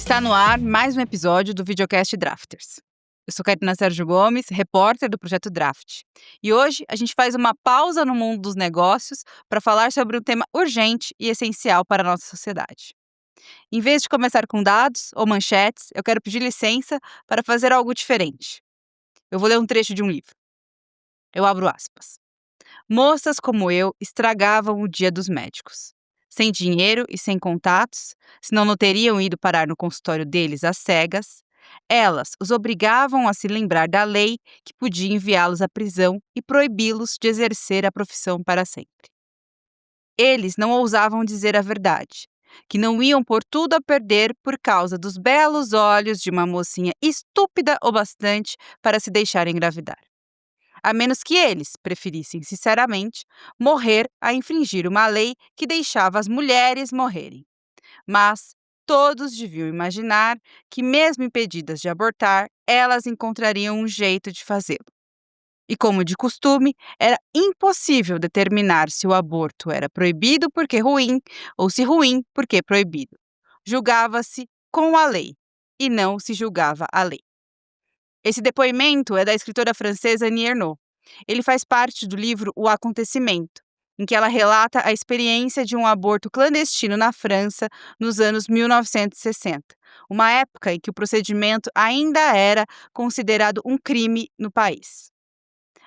Está no ar mais um episódio do Videocast Drafters. Eu sou Karina Sérgio Gomes, repórter do Projeto Draft. E hoje a gente faz uma pausa no mundo dos negócios para falar sobre um tema urgente e essencial para a nossa sociedade. Em vez de começar com dados ou manchetes, eu quero pedir licença para fazer algo diferente. Eu vou ler um trecho de um livro. Eu abro aspas. Moças como eu estragavam o dia dos médicos. Sem dinheiro e sem contatos, senão não teriam ido parar no consultório deles às cegas, elas os obrigavam a se lembrar da lei que podia enviá-los à prisão e proibi-los de exercer a profissão para sempre. Eles não ousavam dizer a verdade, que não iam pôr tudo a perder por causa dos belos olhos de uma mocinha estúpida o bastante para se deixar engravidar. A menos que eles preferissem, sinceramente, morrer a infringir uma lei que deixava as mulheres morrerem. Mas todos deviam imaginar que, mesmo impedidas de abortar, elas encontrariam um jeito de fazê-lo. E, como de costume, era impossível determinar se o aborto era proibido porque ruim ou se ruim porque proibido. Julgava-se com a lei e não se julgava a lei. Esse depoimento é da escritora francesa Annie Ernaux. Ele faz parte do livro O Acontecimento, em que ela relata a experiência de um aborto clandestino na França nos anos 1960, uma época em que o procedimento ainda era considerado um crime no país.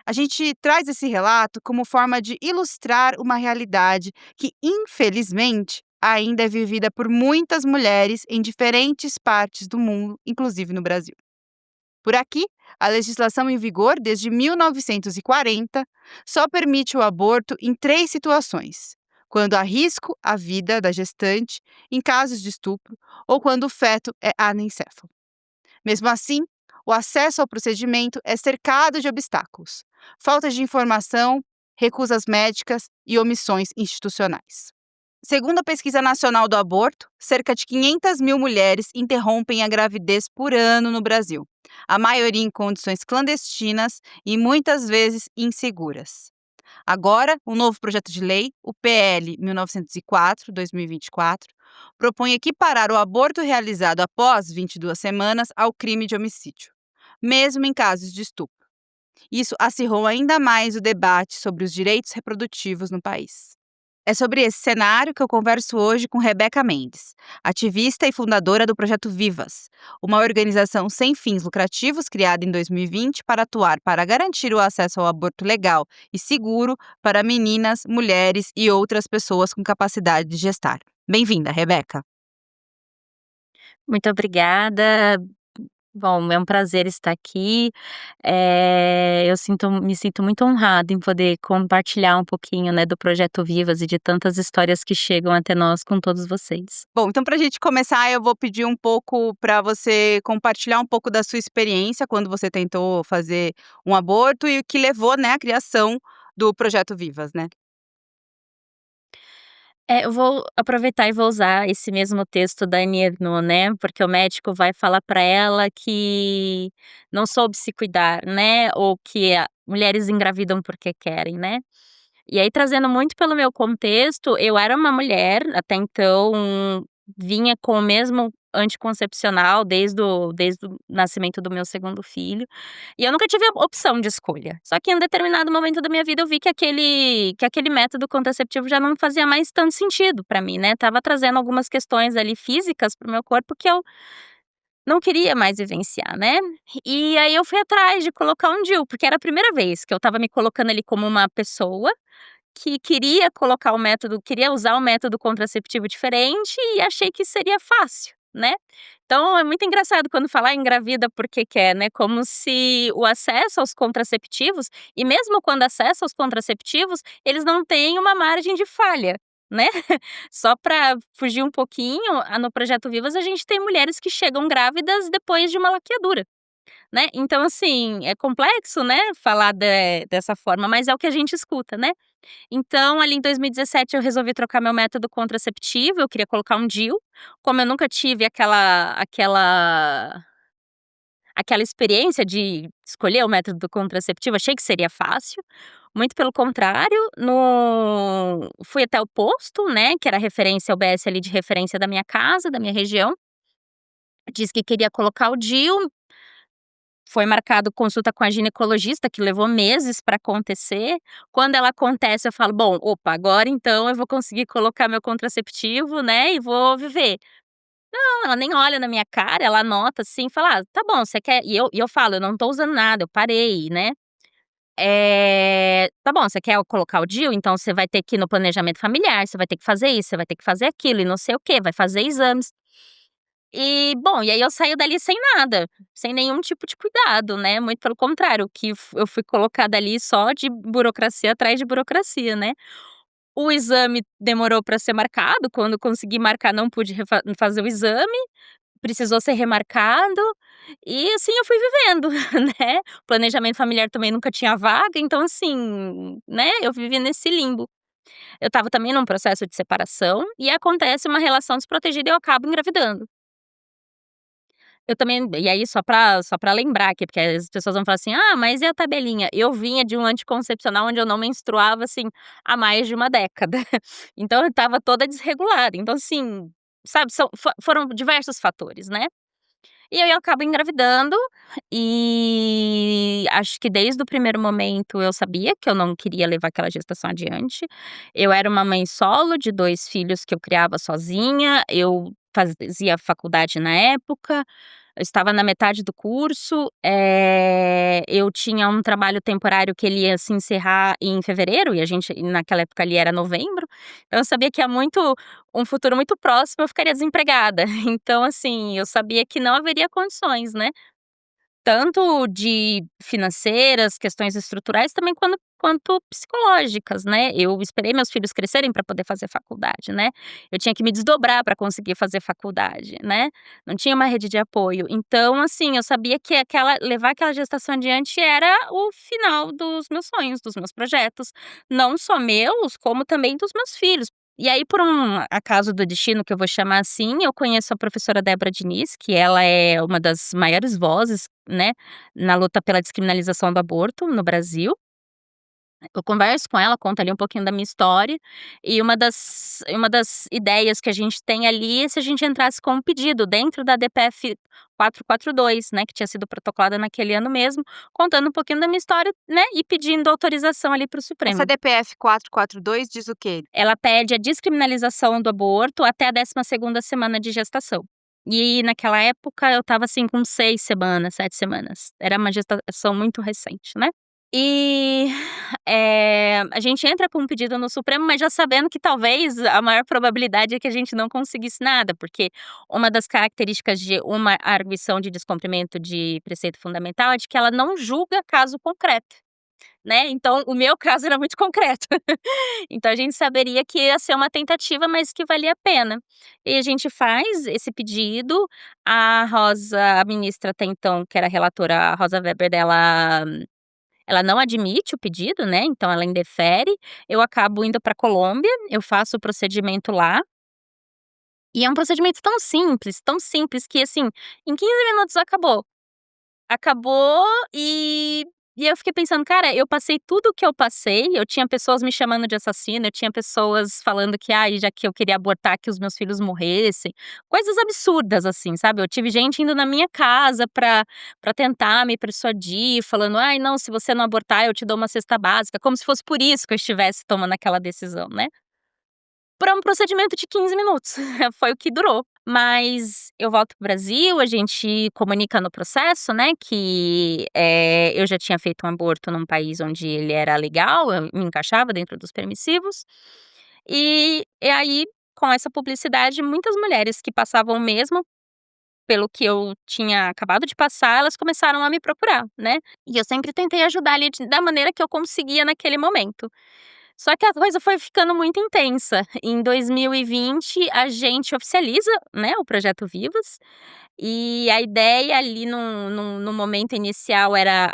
A gente traz esse relato como forma de ilustrar uma realidade que, infelizmente, ainda é vivida por muitas mulheres em diferentes partes do mundo, inclusive no Brasil. Por aqui, a legislação em vigor desde 1940 só permite o aborto em 3 situações: quando há risco à vida da gestante, em casos de estupro ou quando o feto é anencefalo. Mesmo assim, o acesso ao procedimento é cercado de obstáculos, falta de informação, recusas médicas e omissões institucionais. Segundo a Pesquisa Nacional do Aborto, cerca de 500 mil mulheres interrompem a gravidez por ano no Brasil, a maioria em condições clandestinas e muitas vezes inseguras. Agora, o novo projeto de lei, o PL 1904-2024, propõe equiparar o aborto realizado após 22 semanas ao crime de homicídio, mesmo em casos de estupro. Isso acirrou ainda mais o debate sobre os direitos reprodutivos no país. É sobre esse cenário que eu converso hoje com Rebeca Mendes, ativista e fundadora do Projeto Vivas, uma organização sem fins lucrativos criada em 2020 para atuar para garantir o acesso ao aborto legal e seguro para meninas, mulheres e outras pessoas com capacidade de gestar. Bem-vinda, Rebeca. Muito obrigada. Bom, é um prazer estar aqui. Me sinto muito honrada em poder compartilhar um pouquinho, né, do Projeto Vivas e de tantas histórias que chegam até nós com todos vocês. Bom, então para a gente começar, eu vou pedir um pouco para você compartilhar um pouco da sua experiência quando você tentou fazer um aborto e o que levou, né, à criação do Projeto Vivas, né? Eu vou aproveitar e vou usar esse mesmo texto da Annie Ernaux, né, porque o médico vai falar para ela que não soube se cuidar, né, ou que mulheres engravidam porque querem, né. E aí, trazendo muito pelo meu contexto, eu era uma mulher, até então, vinha com o mesmo anticoncepcional desde o nascimento do meu segundo filho, e eu nunca tive a opção de escolha. Só que em um determinado momento da minha vida eu vi que aquele método contraceptivo já não fazia mais tanto sentido pra mim, né, estava trazendo algumas questões ali físicas para o meu corpo que eu não queria mais vivenciar, né. E aí eu fui atrás de colocar um DIU, porque era a primeira vez que eu estava me colocando ali como uma pessoa que queria usar um método contraceptivo diferente e achei que seria fácil, né. Então é muito engraçado quando falar engravida porque quer, né, como se o acesso aos contraceptivos e mesmo quando acessa aos contraceptivos, eles não têm uma margem de falha, né. Só para fugir um pouquinho, no Projeto Vivas a gente tem mulheres que chegam grávidas depois de uma laqueadura, né. Então assim, é complexo, né, falar dessa forma, mas é o que a gente escuta, né. Então, ali em 2017 eu resolvi trocar meu método contraceptivo, eu queria colocar um DIU, como eu nunca tive aquela experiência de escolher o método contraceptivo, achei que seria fácil, muito pelo contrário, fui até o posto, né, que era referência, o UBS ali de referência da minha casa, da minha região, disse que queria colocar o DIU, foi marcado consulta com a ginecologista, que levou meses para acontecer. Quando ela acontece, eu falo: "Bom, opa, agora então eu vou conseguir colocar meu contraceptivo, né, e vou viver". Não, ela nem olha na minha cara, ela anota assim, fala: "Ah, tá bom, você quer", e eu falo: "Eu não tô usando nada, eu parei, né". "Tá bom, você quer colocar o DIU? Então você vai ter que ir no planejamento familiar, você vai ter que fazer isso, você vai ter que fazer aquilo e não sei o quê, vai fazer exames". Bom, e aí eu saio dali sem nada, sem nenhum tipo de cuidado, né, muito pelo contrário, que eu fui colocada ali só de burocracia atrás de burocracia, né. O exame demorou para ser marcado, quando consegui marcar não pude fazer o exame, precisou ser remarcado, e assim eu fui vivendo, né. Planejamento familiar também nunca tinha vaga, então assim, né, eu vivi nesse limbo. Eu estava também num processo de separação, e acontece uma relação desprotegida e eu acabo engravidando. Eu também, e aí só pra lembrar aqui, porque as pessoas vão falar assim: "Ah, mas e a tabelinha?". Eu vinha de um anticoncepcional onde eu não menstruava, assim, há mais de uma década. Então eu estava toda desregulada, então assim, sabe, foram diversos fatores, né. E aí eu acabo engravidando, e acho que desde o primeiro momento eu sabia que eu não queria levar aquela gestação adiante. Eu era uma mãe solo de 2 filhos que eu criava sozinha, eu fazia faculdade na época, eu estava na metade do curso, eu tinha um trabalho temporário que ele ia se encerrar em fevereiro e naquela época ali era novembro, então eu sabia que ia muito um futuro muito próximo eu ficaria desempregada. Então assim, eu sabia que não haveria condições, né. Tanto de financeiras, questões estruturais, também quanto psicológicas, né. Eu esperei meus filhos crescerem para poder fazer faculdade, né. Eu tinha que me desdobrar para conseguir fazer faculdade, né. Não tinha uma rede de apoio. Então, assim, eu sabia que levar aquela gestação adiante era o final dos meus sonhos, dos meus projetos. Não só meus, como também dos meus filhos. E aí, por um acaso do destino, que eu vou chamar assim, eu conheço a professora Débora Diniz, que ela é uma das maiores vozes, né, na luta pela descriminalização do aborto no Brasil. Eu converso com ela, conto ali um pouquinho da minha história, e uma das ideias que a gente tem ali é se a gente entrasse com um pedido dentro da DPF 442, né, que tinha sido protocolada naquele ano mesmo, contando um pouquinho da minha história, né, e pedindo autorização ali para o Essa Supremo. DPF 442 diz o quê? Ela pede a descriminalização do aborto até a 12ª semana de gestação. E naquela época eu estava, assim, com 6 semanas, 7 semanas. Era uma gestação muito recente, né. E, a gente entra com um pedido no Supremo, mas já sabendo que talvez a maior probabilidade é que a gente não conseguisse nada, porque uma das características de uma arguição de descumprimento de preceito fundamental é de que ela não julga caso concreto, né, então o meu caso era muito concreto. Então a gente saberia que ia ser uma tentativa, mas que valia a pena. E a gente faz esse pedido, a ministra até então, que era a relatora, a Rosa Weber, ela não admite o pedido, né, então ela indefere, eu acabo indo pra Colômbia, eu faço o procedimento lá, e é um procedimento tão simples que, assim, em 15 minutos acabou. Acabou e eu fiquei pensando: "Cara, eu passei tudo o que eu passei", eu tinha pessoas me chamando de assassina, eu tinha pessoas falando que, ai, já que eu queria abortar, que os meus filhos morressem, coisas absurdas, assim, sabe. Eu tive gente indo na minha casa pra tentar me persuadir, falando: "Ai, não, se você não abortar, eu te dou uma cesta básica", como se fosse por isso que eu estivesse tomando aquela decisão, né. Pra um procedimento de 15 minutos, foi o que durou. Mas eu volto para o Brasil, a gente comunica no processo, né, que, eu já tinha feito um aborto num país onde ele era legal, eu me encaixava dentro dos permissivos, e aí, com essa publicidade, muitas mulheres que passavam o mesmo pelo que eu tinha acabado de passar, elas começaram a me procurar, né. E eu sempre tentei ajudar ali da maneira que eu conseguia naquele momento. Só que a coisa foi ficando muito intensa. Em 2020, a gente oficializa, né, o projeto Vivas, e a ideia ali no momento inicial era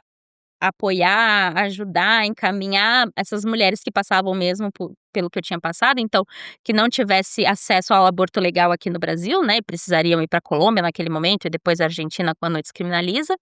apoiar, ajudar, encaminhar essas mulheres que passavam mesmo pelo que eu tinha passado, então, que não tivesse acesso ao aborto legal aqui no Brasil, né, e precisariam ir pra Colômbia naquele momento e depois a Argentina quando descriminaliza.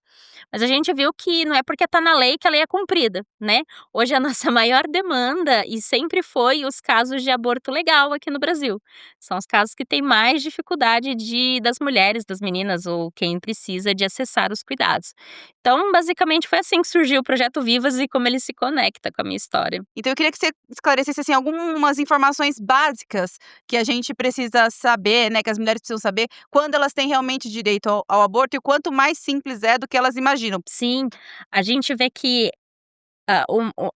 Mas a gente viu que não é porque tá na lei que a lei é cumprida, né. Hoje a nossa maior demanda, e sempre foi, os casos de aborto legal aqui no Brasil. São os casos que têm mais dificuldade das mulheres, das meninas ou quem precisa de acessar os cuidados. Então, basicamente, foi assim que surgiu o Projeto Vivas e como ele se conecta com a minha história. Então eu queria que você esclarecesse, assim, algumas informações básicas que a gente precisa saber, né, que as mulheres precisam saber, quando elas têm realmente direito ao aborto e o quanto mais simples é do que elas imaginam. Sim, a gente vê que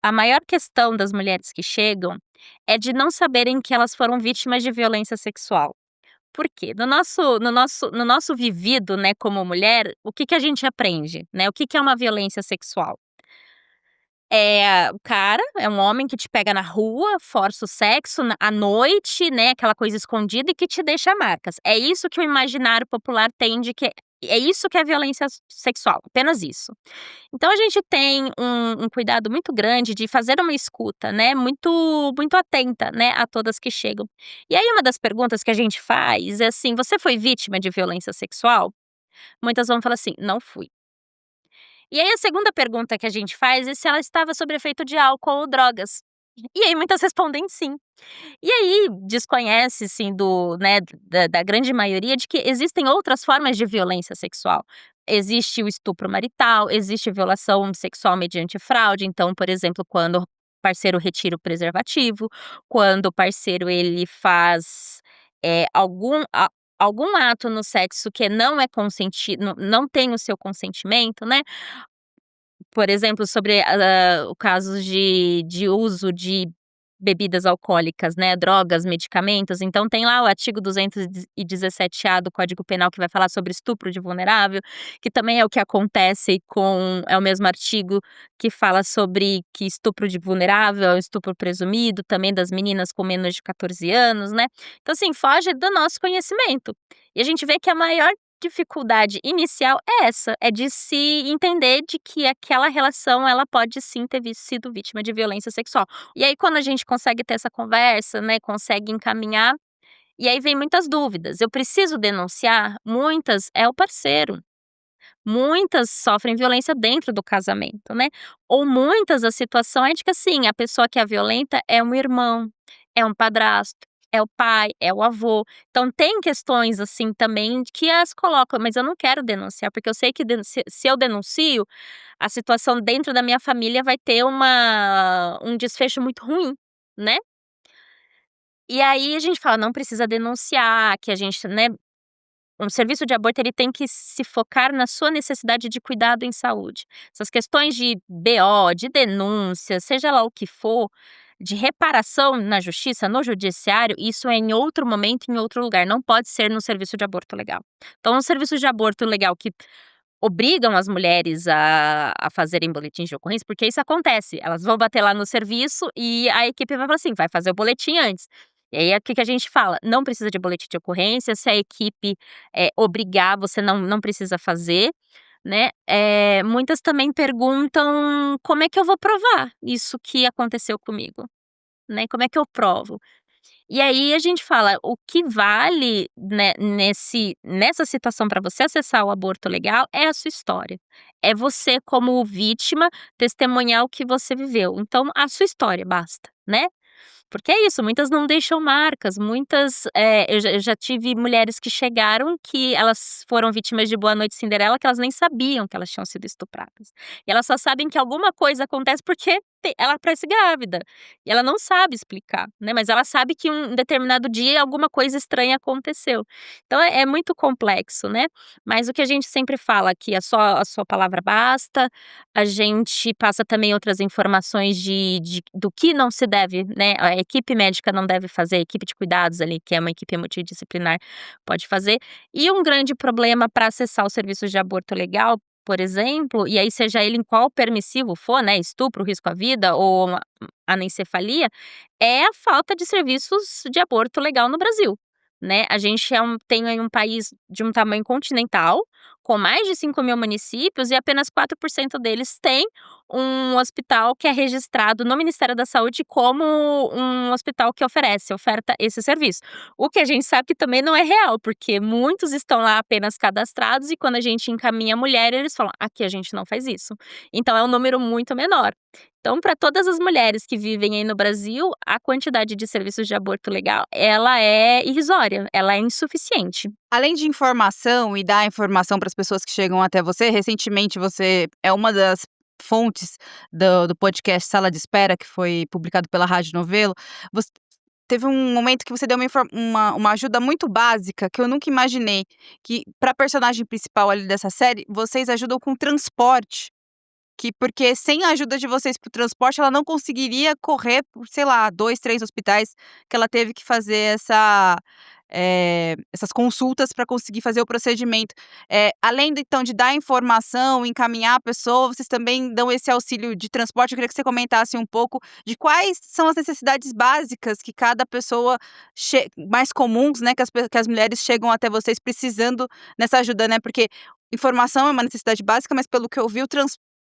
a maior questão das mulheres que chegam é de não saberem que elas foram vítimas de violência sexual. Por quê? No nosso vivido, né, como mulher, o que que a gente aprende, né, o que que é uma violência sexual? O cara é um homem que te pega na rua, força o sexo à noite, né, aquela coisa escondida e que te deixa marcas. É isso que o imaginário popular tem de que é isso que é violência sexual, apenas isso. Então a gente tem um cuidado muito grande de fazer uma escuta, né, muito atenta, né, a todas que chegam. E aí uma das perguntas que a gente faz é assim: "Você foi vítima de violência sexual?" Muitas vão falar assim: "Não fui". E aí a segunda pergunta que a gente faz é se ela estava sob efeito de álcool ou drogas. E aí muitas respondem sim. E aí desconhece, sim, da grande maioria de que existem outras formas de violência sexual. Existe o estupro marital, existe violação sexual mediante fraude, então, por exemplo, quando o parceiro retira o preservativo, quando o parceiro ele faz, algum ato no sexo que não é consentido, não tem o seu consentimento, né. Por exemplo, sobre o caso de uso de bebidas alcoólicas, né, drogas, medicamentos, então tem lá o artigo 217-A do Código Penal que vai falar sobre estupro de vulnerável, que também é o que acontece é o mesmo artigo que fala sobre que estupro de vulnerável é o estupro presumido, também das meninas com menos de 14 anos, né. Então assim, foge do nosso conhecimento. E a gente vê que a maior dificuldade inicial é essa, é de se entender de que aquela relação ela pode sim ter sido vítima de violência sexual. E aí quando a gente consegue ter essa conversa, né, consegue encaminhar, e aí vem muitas dúvidas. Eu preciso denunciar? Muitas é o parceiro. Muitas sofrem violência dentro do casamento, né. Ou muitas a situação é de que, assim, a pessoa que é violenta é um irmão, é um padrasto, é o pai, é o avô. Então tem questões, assim, também que as colocam, mas eu não quero denunciar, porque eu sei que se eu denuncio, a situação dentro da minha família vai ter um desfecho muito ruim, né. E aí a gente fala: "Não precisa denunciar", que a gente, né, um serviço de aborto ele tem que se focar na sua necessidade de cuidado em saúde. Essas questões de BO, de denúncia, seja lá o que for, de reparação na justiça, no judiciário, isso é em outro momento, em outro lugar, não pode ser no serviço de aborto legal. Então, um serviço de aborto legal que obrigam as mulheres a fazerem boletins de ocorrência, porque isso acontece, elas vão bater lá no serviço e a equipe vai falar assim: "Vai fazer o boletim antes". E aí, o que que a gente fala? Não precisa de boletim de ocorrência, se a equipe, obrigar, você não precisa fazer, né. Muitas também perguntam: "Como é que eu vou provar isso que aconteceu comigo?", né, "Como é que eu provo?". E aí a gente fala, o que vale, né, nessa situação para você acessar o aborto legal é a sua história. É você como vítima testemunhar o que você viveu, então a sua história basta, né. Porque é isso, muitas não deixam marcas, muitas, eu já tive mulheres que chegaram que elas foram vítimas de Boa Noite Cinderela, que elas nem sabiam que elas tinham sido estupradas. E elas só sabem que alguma coisa acontece porque ela aparece grávida, e ela não sabe explicar, né, mas ela sabe que um determinado dia alguma coisa estranha aconteceu. Então é muito complexo, né, mas o que a gente sempre fala que a sua palavra basta, a gente passa também outras informações do que não se deve, né, a equipe médica não deve fazer, a equipe de cuidados ali, que é uma equipe multidisciplinar, pode fazer. E um grande problema para acessar os serviços de aborto legal, por exemplo, e aí seja ele em qual permissivo for, né, estupro, risco à vida ou anencefalia, é a falta de serviços de aborto legal no Brasil. né. A gente tem aí um país de um tamanho continental, com mais de 5.000 municípios e apenas 4% deles têm um hospital que é registrado no Ministério da Saúde como um hospital que oferta esse serviço. O que a gente sabe que também não é real, porque muitos estão lá apenas cadastrados e quando a gente encaminha a mulher, eles falam: "Aqui a gente não faz isso". Então é um número muito menor. Então, para todas as mulheres que vivem aí no Brasil, a quantidade de serviços de aborto legal, ela é irrisória, ela é insuficiente. Além de informação e dar informação para as pessoas que chegam até você, recentemente você é uma das fontes do podcast Sala de Espera, que foi publicado pela Rádio Novelo. Você teve um momento que você deu uma ajuda muito básica, que eu nunca imaginei, que para a personagem principal ali dessa série, vocês ajudam com transporte. Porque sem a ajuda de vocês para o transporte, ela não conseguiria correr por, sei lá, 2, 3 hospitais que ela teve que fazer essas consultas para conseguir fazer o procedimento. Além de então de dar informação, encaminhar a pessoa, vocês também dão esse auxílio de transporte. Eu queria que você comentasse um pouco de quais são as necessidades básicas que cada pessoa mais comuns, né, que as mulheres chegam até vocês precisando nessa ajuda, né, porque informação é uma necessidade básica, mas pelo que eu vi,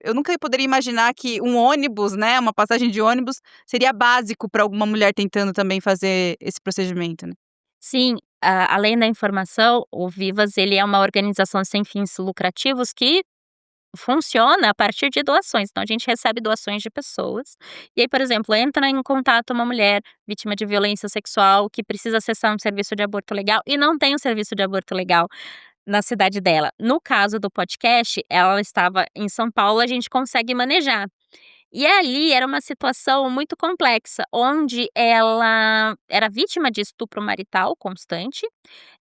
eu nunca poderia imaginar que um ônibus, né, uma passagem de ônibus seria básico para alguma mulher tentando também fazer esse procedimento, né. Sim, além da informação, o Vivas ele é uma organização sem fins lucrativos que funciona a partir de doações, então a gente recebe doações de pessoas, e aí, por exemplo, entra em contato uma mulher vítima de violência sexual que precisa acessar um serviço de aborto legal e não tem um serviço de aborto legal na cidade dela. No caso do podcast, ela estava em São Paulo, a gente consegue manejar. E ali era uma situação muito complexa, onde ela era vítima de estupro marital constante,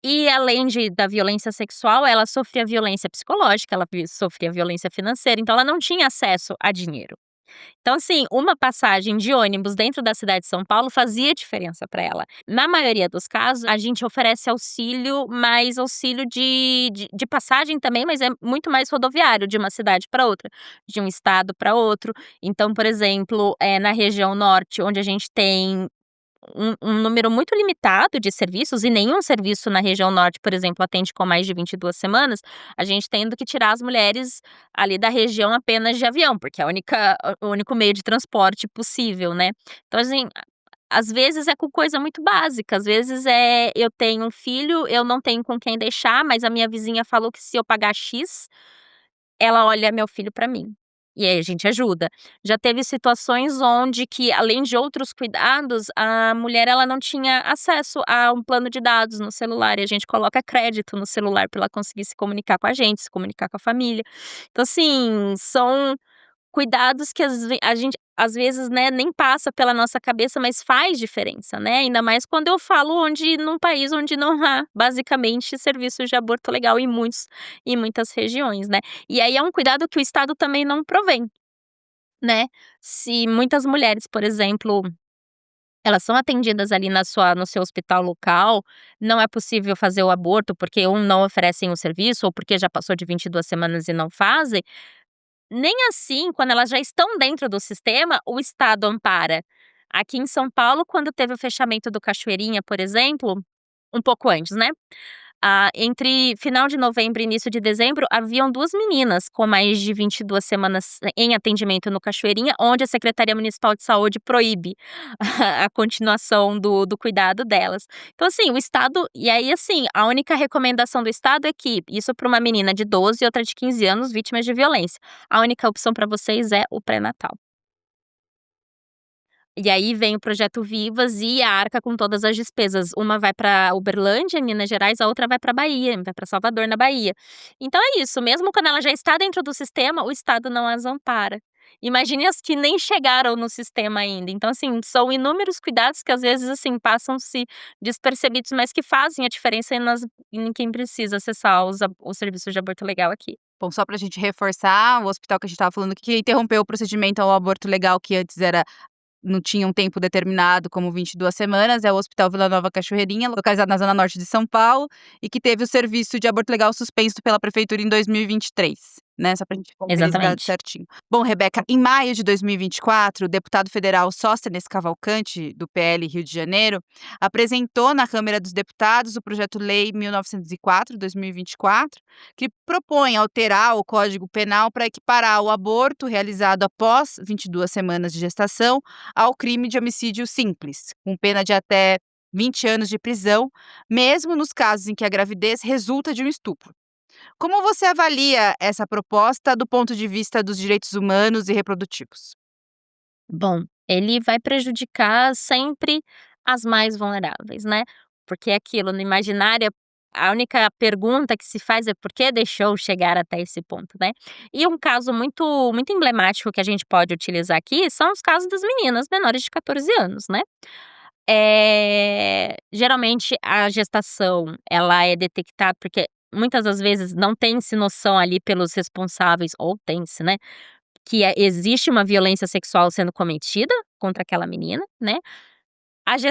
e além da violência sexual, ela sofria violência psicológica, ela sofria violência financeira, então ela não tinha acesso a dinheiro. Então, assim, uma passagem de ônibus dentro da cidade de São Paulo fazia diferença para ela. Na maioria dos casos, a gente oferece auxílio, mas auxílio de passagem também, mas é muito mais rodoviário, de uma cidade para outra, de um estado para outro. Então, por exemplo, na região norte, onde a gente tem um número muito limitado de serviços e nenhum serviço na região norte, por exemplo, atende com mais de 22 semanas, a gente tendo que tirar as mulheres ali da região apenas de avião, porque é o único meio de transporte possível, né. Então, assim, às vezes é com coisa muito básica, às vezes eu tenho um filho, eu não tenho com quem deixar, mas a minha vizinha falou que se eu pagar X, ela olha meu filho para mim. E aí a gente ajuda. Já teve situações onde que, além de outros cuidados, a mulher ela não tinha acesso a um plano de dados no celular e a gente coloca crédito no celular para ela conseguir se comunicar com a gente, se comunicar com a família. Então, assim, são cuidados que a gente, às vezes, né, nem passa pela nossa cabeça, mas faz diferença, né, ainda mais quando eu falo num país onde não há, basicamente, serviços de aborto legal em muitas regiões, né. E aí é um cuidado que o Estado também não provém, né. Se muitas mulheres, por exemplo, elas são atendidas ali no seu hospital local, não é possível fazer o aborto, porque ou não oferecem o serviço ou porque já passou de 22 semanas e não fazem, nem assim, quando elas já estão dentro do sistema, o Estado ampara. Aqui em São Paulo, quando teve o fechamento do Cachoeirinha, por exemplo, um pouco antes, né, entre final de novembro e início de dezembro, haviam 2 meninas com mais de 22 semanas em atendimento no Cachoeirinha, onde a Secretaria Municipal de Saúde proíbe a continuação do cuidado delas. Então, assim, o Estado e aí, assim, a única recomendação do Estado é que isso para uma menina de 12 e outra de 15 anos vítimas de violência. A única opção para vocês é o pré-natal. E aí vem o projeto Vivas e arca com todas as despesas. Uma vai para Uberlândia, em Minas Gerais, a outra vai para Bahia, vai para Salvador, na Bahia. Então é isso, mesmo quando ela já está dentro do sistema, o Estado não as ampara. Imagine as que nem chegaram no sistema ainda. Então, assim, são inúmeros cuidados que às vezes, assim, passam-se despercebidos, mas que fazem a diferença em quem precisa acessar os serviços de aborto legal aqui. Bom, só para a gente reforçar, o hospital que a gente estava falando que interrompeu o procedimento ao aborto legal, que antes não tinha um tempo determinado, como 22 semanas, é o Hospital Vila Nova Cachoeirinha, localizado na zona norte de São Paulo, e que teve o serviço de aborto legal suspenso pela prefeitura em 2023, né, só pra gente conferir os dados Exatamente. certinho. Bom, Rebeca, em maio de 2024, o deputado federal Sóstenes Cavalcante, do PL Rio de Janeiro, apresentou na Câmara dos Deputados o projeto-lei 1904/2024, que propõe alterar o Código Penal para equiparar o aborto realizado após 22 semanas de gestação ao crime de homicídio simples, com pena de até 20 anos de prisão, mesmo nos casos em que a gravidez resulta de um estupro. Como você avalia essa proposta do ponto de vista dos direitos humanos e reprodutivos? Bom, ele vai prejudicar sempre as mais vulneráveis, né, porque é aquilo, no imaginário, a única pergunta que se faz é: "Por que deixou chegar até esse ponto?", né. E um caso muito emblemático que a gente pode utilizar aqui são os casos das meninas menores de 14 anos, né. Geralmente a gestação, ela é detectada porque muitas das vezes não tem-se noção ali pelos responsáveis, ou tem-se, né, que existe uma violência sexual sendo cometida contra aquela menina, né. As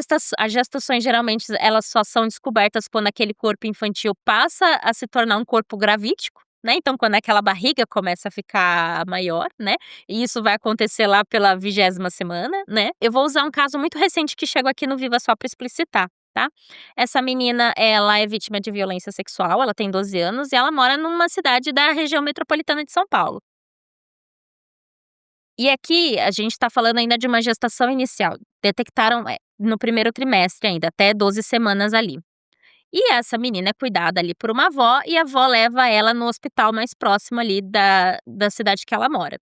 gestações geralmente elas só são descobertas quando aquele corpo infantil passa a se tornar um corpo gravídico, né, então quando aquela barriga começa a ficar maior, né, e isso vai acontecer lá pela 20ª semana, né. Eu vou usar um caso muito recente que chegou aqui no Viva só pra explicitar, tá. Essa menina, ela é vítima de violência sexual, ela tem 12 anos e ela mora numa cidade da região metropolitana de São Paulo. E aqui a gente tá falando ainda de uma gestação inicial, detectaram, no primeiro trimestre ainda, até 12 semanas ali. E essa menina é cuidada ali por uma avó e a avó leva ela no hospital mais próximo ali da cidade que ela mora.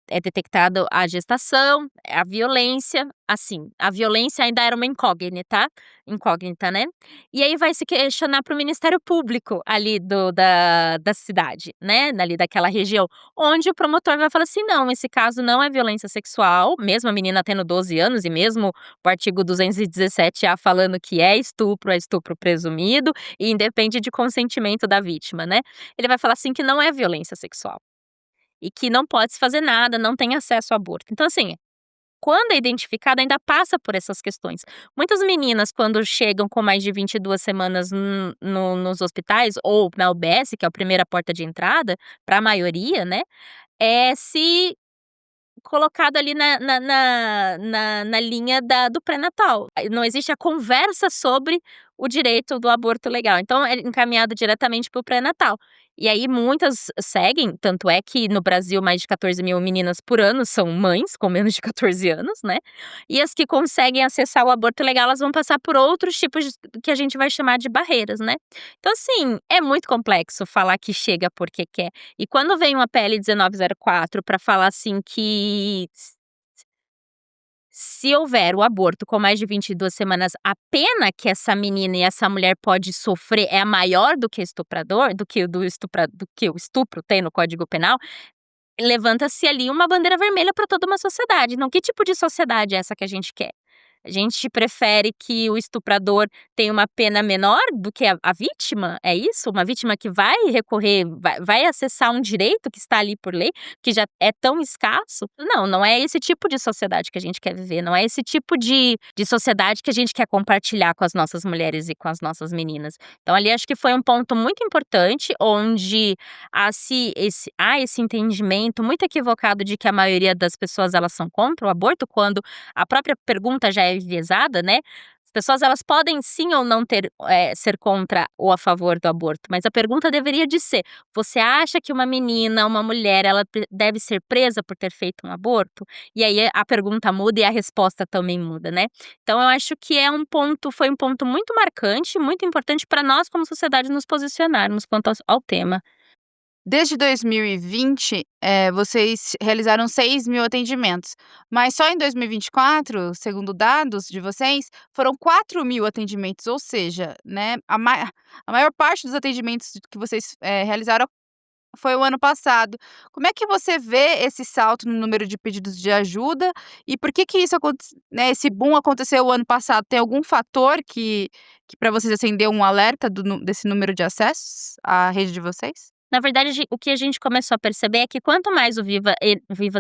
É detectado a gestação, a violência, assim, a violência ainda era uma incógnita, né. E aí vai se questionar para o Ministério Público ali da cidade, né, dali daquela região, onde o promotor vai falar assim: "Não, esse caso não é violência sexual", mesmo a menina tendo 12 anos e mesmo o artigo 217-A falando que é estupro presumido e independe de consentimento da vítima, né. Ele vai falar assim que não é violência sexual. E que não pode se fazer nada, não tem acesso ao aborto. Então, assim, quando é identificada, ainda passa por essas questões. Muitas meninas, quando chegam com mais de 22 semanas nos hospitais ou na UBS, que é a primeira porta de entrada, para a maioria, né, se colocado ali na linha do pré-natal. Não existe a conversa sobre o direito do aborto legal, então é encaminhado diretamente para o pré-natal. E aí muitas seguem, tanto é que no Brasil mais de 14.000 meninas por ano são mães com menos de 14 anos, né, e as que conseguem acessar o aborto legal, elas vão passar por outros tipos que a gente vai chamar de barreiras, né. Então assim, é muito complexo falar que chega porque quer. E quando vem uma PL 1904 para falar assim que se houver o aborto com mais de 22 semanas, a pena que essa menina e essa mulher pode sofrer é maior do que estuprador, do que o estupro tem no Código Penal, levanta-se ali uma bandeira vermelha para toda uma sociedade. Então, que tipo de sociedade é essa que a gente quer? A gente prefere que o estuprador tenha uma pena menor do que a vítima? É isso? Uma vítima que vai recorrer, vai acessar um direito que está ali por lei, que já é tão escasso? Não, não é esse tipo de sociedade que a gente quer viver, não é esse tipo de sociedade que a gente quer compartilhar com as nossas mulheres e com as nossas meninas. Então ali acho que foi um ponto muito importante, onde há esse entendimento muito equivocado de que a maioria das pessoas elas são contra o aborto, quando a própria pergunta já é enviesada, né. As pessoas elas podem sim ou não ser contra ou a favor do aborto, mas a pergunta deveria de ser: "Você acha que uma menina, uma mulher, ela deve ser presa por ter feito um aborto?". E aí a pergunta muda e a resposta também muda, né. Então eu acho que foi um ponto muito marcante, muito importante para nós como sociedade nos posicionarmos quanto ao tema. Desde 2020, vocês realizaram 6.000 atendimentos, mas só em 2024, segundo dados de vocês, foram 4.000 atendimentos, ou seja, né, a maior parte dos atendimentos que vocês, realizaram foi o ano passado. Como é que você vê esse salto no número de pedidos de ajuda e por que que esse boom aconteceu o ano passado? Tem algum fator que para vocês acendeu um alerta desse número de acessos à rede de vocês? Na verdade, o que a gente começou a perceber é que quanto mais o Viva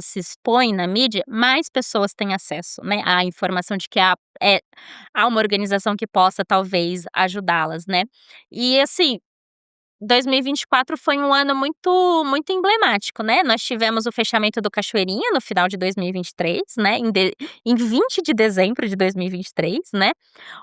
se expõe na mídia, mais pessoas têm acesso, né, à informação de que há uma organização que possa talvez ajudá-las, né. E assim, 2024 foi um ano muito emblemático, né, nós tivemos o fechamento do Cachoeirinha no final de 2023, né, em 20 de dezembro de 2023, né,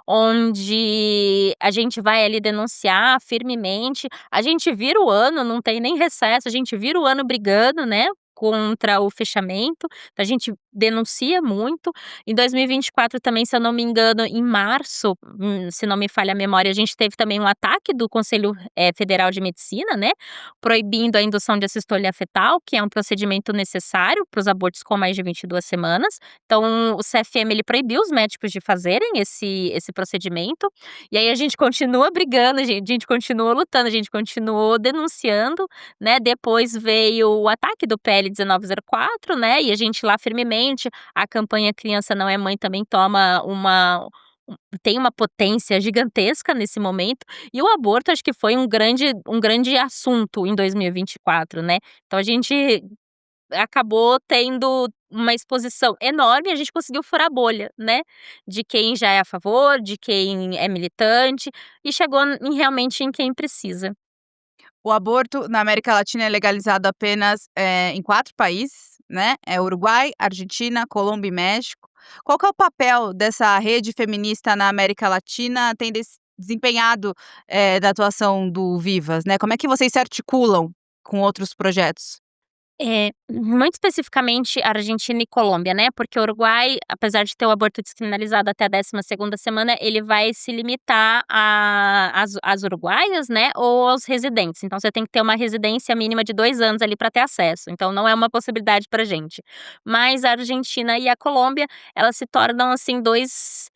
onde a gente vai ali denunciar firmemente, a gente vira o ano, não tem nem recesso, a gente vira o ano brigando, né, contra o fechamento, a gente denuncia muito. Em 2024 também, se eu não me engano, em março, se não me falha a memória, a gente teve também um ataque do Conselho, Federal de Medicina, né, proibindo a indução de assistolia fetal, que é um procedimento necessário para os abortos com mais de 22 semanas. Então o CFM ele proibiu os médicos de fazerem esse procedimento, e aí a gente continua brigando, a gente continua lutando, a gente continuou denunciando, né, depois veio o ataque do PL 1904, né, e a gente lá firmemente, a campanha Criança Não é Mãe também tem uma potência gigantesca nesse momento, e o aborto acho que foi um grande assunto em 2024, né. Então a gente acabou tendo uma exposição enorme, a gente conseguiu furar a bolha, né, de quem já é a favor, de quem é militante, e chegou realmente em quem precisa. O aborto na América Latina é legalizado apenas, em 4 países, né, é Uruguai, Argentina, Colômbia e México. Qual que é o papel dessa rede feminista na América Latina, tem desempenhado, da atuação do Vivas, né? Como é que vocês se articulam com outros projetos? Muito especificamente Argentina e Colômbia, né, porque o Uruguai, apesar de ter o aborto descriminalizado até a 12ª semana, ele vai se limitar às uruguaias, né, ou aos residentes. Então você tem que ter uma residência mínima de 2 anos ali para ter acesso, então não é uma possibilidade pra gente. Mas a Argentina e a Colômbia, elas se tornam, assim, dois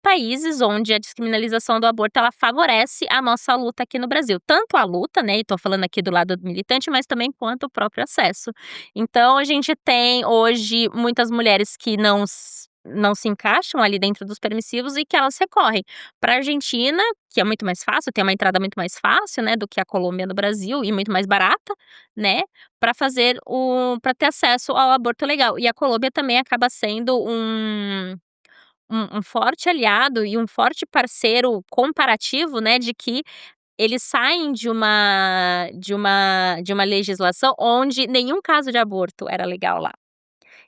países onde a descriminalização do aborto ela favorece a nossa luta aqui no Brasil. Tanto a luta, né, e tô falando aqui do lado do militante, mas também quanto o próprio acesso. Então a gente tem hoje muitas mulheres que não se encaixam ali dentro dos permissivos e que elas recorrem pra Argentina, que é muito mais fácil, tem uma entrada muito mais fácil, né, do que a Colômbia no Brasil e muito mais barata, né, para ter acesso ao aborto legal. E a Colômbia também acaba sendo um forte aliado e um forte parceiro comparativo, né, de que eles saem de uma legislação onde nenhum caso de aborto era legal lá.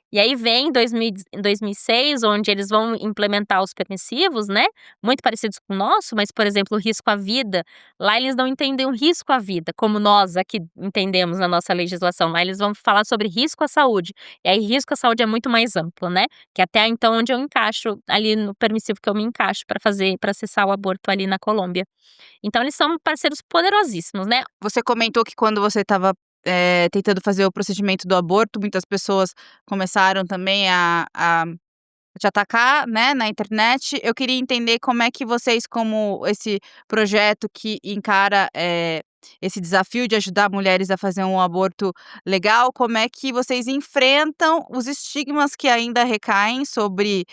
E aí vem 2006, onde eles vão implementar os permissivos, né, muito parecidos com o nosso, mas, por exemplo, o risco à vida, lá eles não entendem o risco à vida, como nós aqui entendemos na nossa legislação, lá eles vão falar sobre risco à saúde, e aí risco à saúde é muito mais amplo, né, que até então onde eu encaixo, ali no permissivo que eu me encaixo para acessar o aborto ali na Colômbia. Então eles são parceiros poderosíssimos, né. Você comentou que quando você estava, tentando fazer o procedimento do aborto, muitas pessoas começaram também a te atacar, né, na internet. Eu queria entender como é que vocês, como esse projeto que encara, esse desafio de ajudar mulheres a fazer um aborto legal, como é que vocês enfrentam os estigmas que ainda recaem sobre,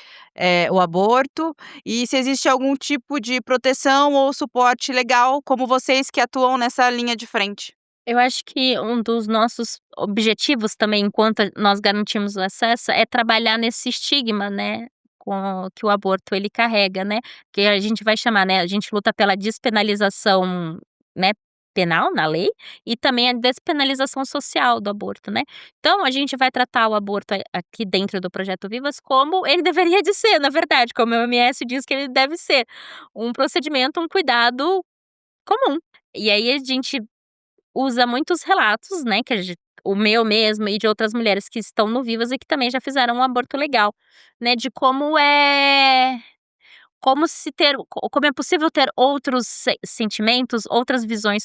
o aborto, e se existe algum tipo de proteção ou suporte legal, como vocês que atuam nessa linha de frente? Eu acho que um dos nossos objetivos também, enquanto nós garantimos o acesso, é trabalhar nesse estigma, né, com que o aborto ele carrega, né, que a gente vai chamar, né, a gente luta pela despenalização, né, penal na lei, e também a despenalização social do aborto, né. Então a gente vai tratar o aborto aqui dentro do projeto Vivas como ele deveria de ser, na verdade, como a OMS diz que ele deve ser, um procedimento, um cuidado comum. E aí a gente usa muitos relatos, né, que o meu mesmo e de outras mulheres que estão no Vivas e que também já fizeram um aborto legal, né, de como é possível ter outros sentimentos, outras visões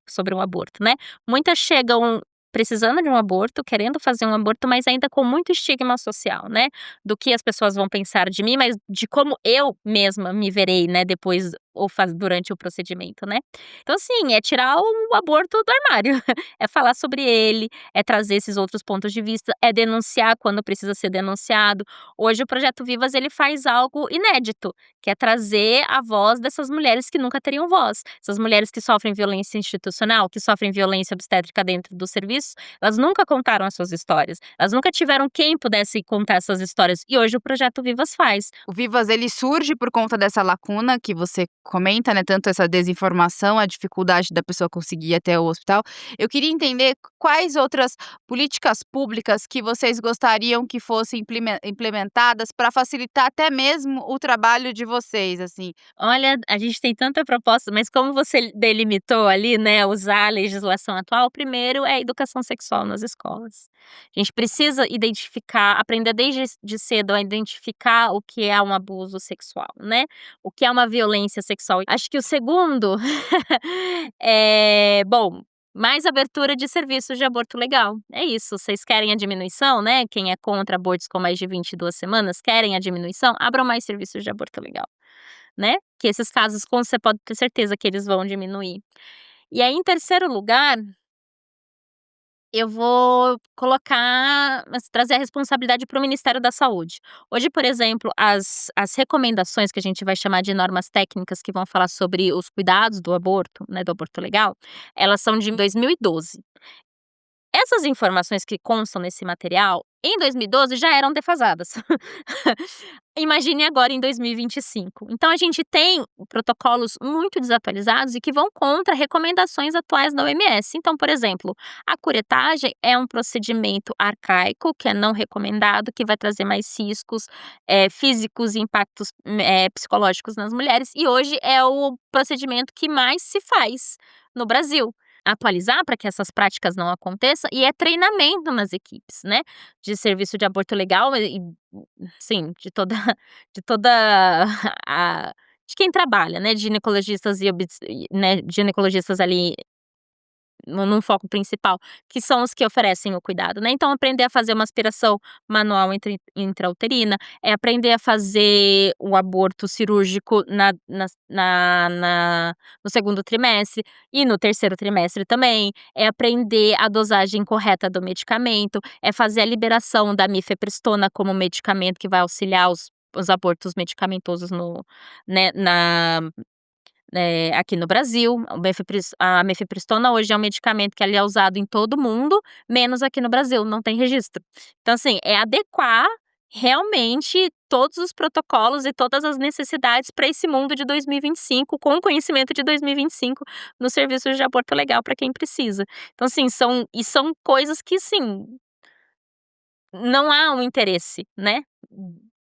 sobre o aborto, né. Muitas chegam precisando de um aborto, querendo fazer um aborto, mas ainda com muito estigma social, né, do que as pessoas vão pensar de mim, mas de como eu mesma me verei, né, depois ou durante o procedimento, né. Então assim, é tirar o aborto do armário, é falar sobre ele, é trazer esses outros pontos de vista, é denunciar quando precisa ser denunciado. Hoje o Projeto Vivas ele faz algo inédito, que é trazer a voz dessas mulheres que nunca teriam voz. Essas mulheres que sofrem violência institucional, que sofrem violência obstétrica dentro do serviço, elas nunca contaram as suas histórias, elas nunca tiveram quem pudesse contar essas histórias, e hoje o Projeto Vivas faz. O Vivas ele surge por conta dessa lacuna que você comenta, né, tanto essa desinformação, a dificuldade da pessoa conseguir ir até o hospital. Eu queria entender quais outras políticas públicas que vocês gostariam que fossem implementadas para facilitar até mesmo o trabalho de vocês, assim. Olha, a gente tem tanta proposta, mas como você delimitou ali, né, usar a legislação atual, primeiro é a educação sexual nas escolas. A gente precisa identificar, aprender desde de cedo a identificar o que é um abuso sexual, né, o que é uma violência sexual. Acho que o segundo bom, mais abertura de serviços de aborto legal. É isso, vocês querem a diminuição, né, quem é contra abortos com mais de 22 semanas, querem a diminuição? Abram mais serviços de aborto legal. Né, que esses casos com você pode ter certeza que eles vão diminuir. E aí, em terceiro lugar, eu vou colocar trazer a responsabilidade para o Ministério da Saúde. Hoje, por exemplo, as recomendações que a gente vai chamar de normas técnicas que vão falar sobre os cuidados do aborto, né, do aborto legal, elas são de 2012. Essas informações que constam nesse material, em 2012 já eram defasadas. Imagine agora em 2025. Então a gente tem protocolos muito desatualizados e que vão contra recomendações atuais da OMS. Então, por exemplo, a curetagem é um procedimento arcaico, que é não recomendado, que vai trazer mais riscos, físicos e impactos, psicológicos nas mulheres, e hoje é o procedimento que mais se faz no Brasil. Atualizar para que essas práticas não aconteçam e é treinamento nas equipes, né, de serviço de aborto legal e sim, de toda a de quem trabalha, né, de ginecologistas e né, ginecologistas ali num foco principal, que são os que oferecem o cuidado, né. Então aprender a fazer uma aspiração manual intrauterina, é aprender a fazer o aborto cirúrgico no segundo trimestre e no terceiro trimestre também, é aprender a dosagem correta do medicamento, é fazer a liberação da mifepristona como medicamento que vai auxiliar os abortos medicamentosos né, aqui no Brasil. A mifepristona hoje é um medicamento que ele é usado em todo mundo, menos aqui no Brasil, não tem registro. Então assim, é adequar realmente todos os protocolos e todas as necessidades para esse mundo de 2025, com o conhecimento de 2025 nos serviços de aborto legal para quem precisa. Então assim, são coisas que sim, não há um interesse, né,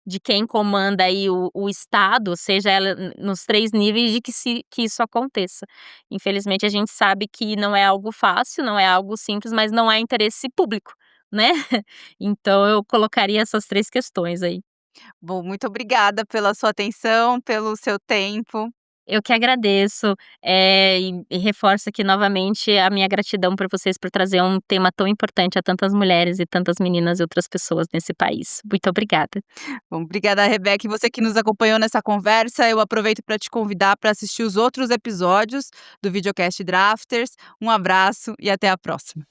de quem comanda aí o estado, seja ela nos 3 níveis, de que isso aconteça. Infelizmente a gente sabe que não é algo fácil, não é algo simples, mas não é interesse público, né. Então eu colocaria essas 3 questões aí. Bom, muito obrigada pela sua atenção, pelo seu tempo. Eu que agradeço, e reforço aqui novamente a minha gratidão por vocês por trazer um tema tão importante a tantas mulheres e tantas meninas e outras pessoas nesse país. Muito obrigada. Bom, obrigada, Rebeca, e você que nos acompanhou nessa conversa. Eu aproveito para te convidar para assistir os outros episódios do Videocast Drafters. Um abraço e até a próxima.